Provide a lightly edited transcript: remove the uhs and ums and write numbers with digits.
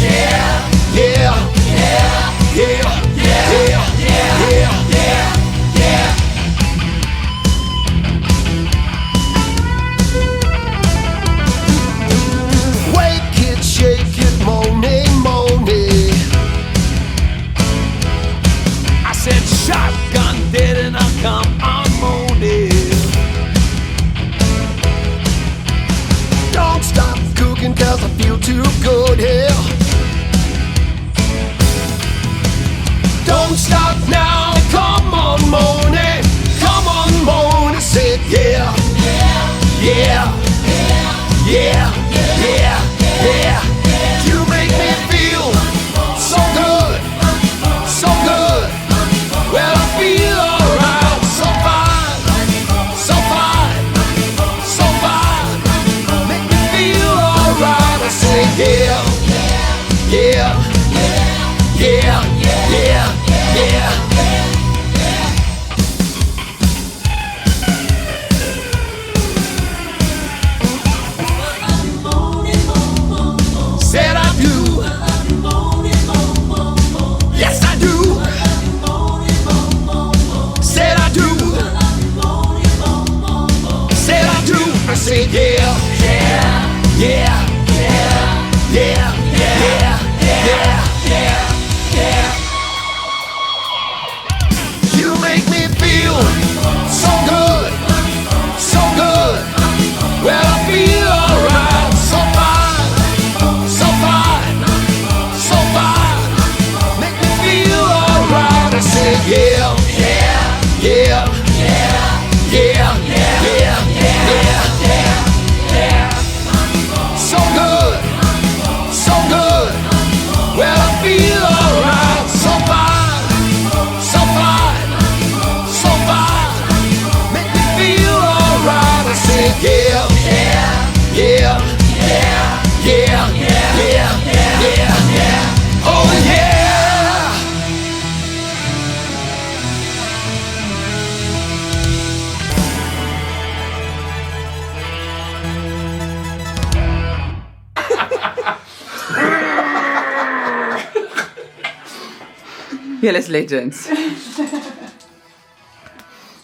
Yeah, yeah, yeah, yeah, yeah. Wake it, shake it, moaning, moaning. I said shotgun dead and I'll come on moaning. Don't stop cooking 'cause I feel too good here. Don't stop now, come on, moaning. Come on, moaning, say it, yeah. Yeah, yeah, yeah, yeah. You make me feel so good, so good. Well, I feel alright, so fine, so fine, so fine. Make me feel alright. I say yeah, yeah, yeah, yeah, yeah. Said I do. Yes, I do. Said I do. Said I do. I said yeah, yeah, yeah, yeah, yeah, yeah, yeah. You make me feel so good, so good. Well, I feel alright, so fine, so fine, so fine. Make me feel alright. I say yeah, yeah, yeah, yeah, yeah. So good, so good. Well, I feel alright, so fine, so fine, so fine. Make me feel alright. I say yeah, yeah, yeah, yeah. Oh yeah. Julle is legends.